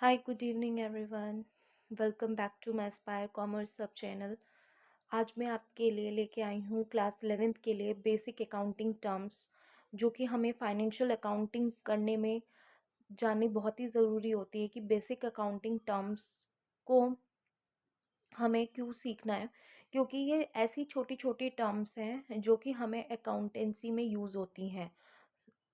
Hi good evening everyone. Welcome back to my Aspire Commerce सब channel. आज मैं आपके लिए लेके आई हूँ क्लास 11th के लिए बेसिक अकाउंटिंग टर्म्स, जो कि हमें फाइनेंशियल अकाउंटिंग करने में जाननी बहुत ही ज़रूरी होती है कि बेसिक अकाउंटिंग टर्म्स को हमें क्यों सीखना है। क्योंकि ये ऐसी छोटी छोटी टर्म्स हैं जो कि हमें अकाउंटेंसी में यूज़ होती हैं।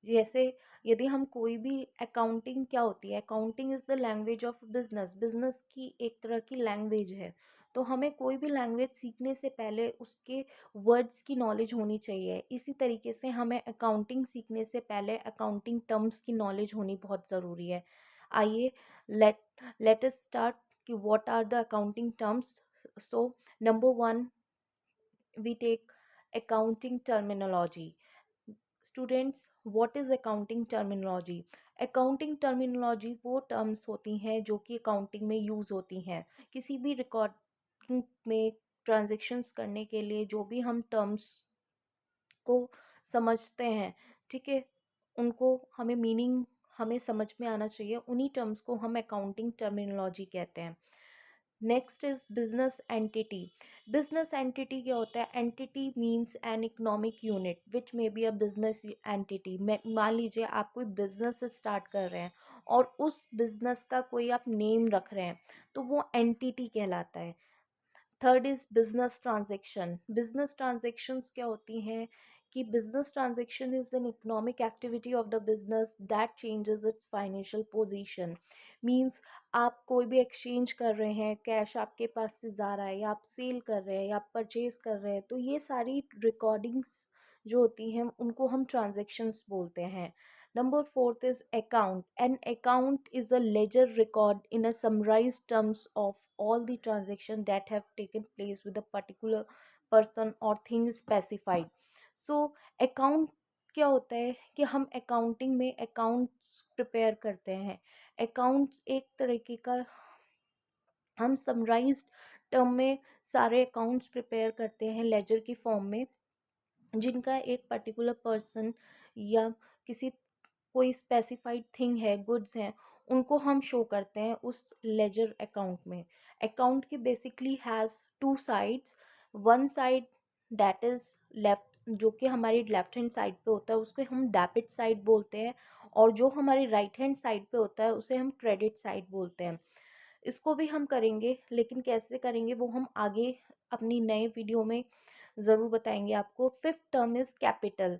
जैसे यदि हम कोई भी अकाउंटिंग क्या होती है, accounting is the language of business. Business की एक तरह की लैंग्वेज है। तो हमें कोई भी लैंग्वेज सीखने से पहले उसके वर्ड्स की नॉलेज होनी चाहिए। इसी तरीके से हमें अकाउंटिंग सीखने से पहले अकाउंटिंग टर्म्स की नॉलेज होनी बहुत ज़रूरी है। आइए लेट लेट अस स्टार्ट कि what are the accounting terms. So number one, we take accounting terminology. Students, what is accounting terminology? Accounting terminology वो टर्म्स होती हैं जो कि अकाउंटिंग में यूज़ होती हैं। किसी भी रिकॉर्डिंग में ट्रांजैक्शंस करने के लिए जो भी हम टर्म्स को समझते हैं, ठीक है, उनको हमें मीनिंग हमें समझ में आना चाहिए। उन्हीं टर्म्स को हम अकाउंटिंग टर्मिनोलॉजी कहते हैं। Next is business entity. Business entity क्या होता है? Entity means an economic unit which may be a business entity. मान लीजिए आप कोई बिजनेस स्टार्ट कर रहे हैं और उस बिजनेस का कोई आप नेम रख रहे हैं, तो वो एंटिटी कहलाता है। Third is business transaction. Business transactions क्या होती हैं कि business transaction is an economic activity of the business that changes it's financial position. Means आप कोई भी एक्सचेंज कर रहे हैं, कैश आपके पास से जा रहा है, या आप सेल कर रहे हैं, या आप परचेज कर रहे हैं, तो ये सारी रिकॉर्डिंग्स जो होती हैं उनको हम ट्रांजेक्शन्स बोलते हैं। Number fourth is account. An account is a ledger record in a summarized terms of all the transactions that have taken place with a particular person or thing specified. So account क्या होता है कि हम accounting में accounts prepare करते हैं। accounts एक तरीके का हम समराइज्ड टर्म में सारे अकाउंट्स प्रिपेयर करते हैं लेजर की फॉर्म में, जिनका एक पर्टिकुलर पर्सन या किसी कोई स्पेसिफाइड थिंग है, गुड्स हैं, उनको हम शो करते हैं उस लेजर अकाउंट में। अकाउंट की basically has two sides. One side that is left, जो कि हमारी लेफ्ट हैंड साइड पे होता है, उसको हम डेबिट साइड बोलते हैं। और जो हमारी राइट हैंड साइड पे होता है उसे हम क्रेडिट साइड बोलते हैं। इसको भी हम करेंगे, लेकिन कैसे करेंगे वो हम आगे अपनी नए वीडियो में ज़रूर बताएंगे आपको। Fifth term is capital.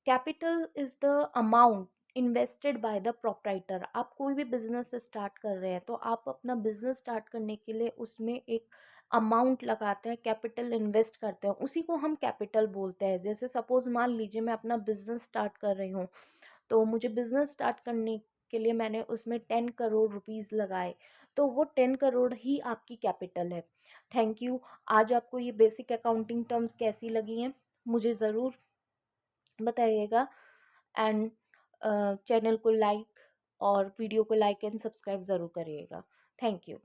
Capital is the amount invested by the proprietor. आप कोई भी बिजनेस स्टार्ट कर रहे हैं तो आप अपना बिजनेस स्टार्ट करने के लिए उसमें एक अमाउंट लगाते हैं, कैपिटल इन्वेस्ट करते हैं, उसी को हम कैपिटल बोलते हैं। जैसे सपोज मान लीजिए मैं अपना बिजनेस स्टार्ट कर रही हूँ, तो मुझे बिजनेस स्टार्ट करने के लिए मैंने उसमें 10 करोड़ रुपीज़ लगाए, तो वो 10 करोड़ ही आपकी कैपिटल है। Thank you. आज आपको ये बेसिक अकाउंटिंग टर्म्स कैसी लगी हैं मुझे ज़रूर बताइएगा। एंड चैनल को लाइक और वीडियो को लाइक एंड सब्सक्राइब ज़रूर करिएगा। Thank you.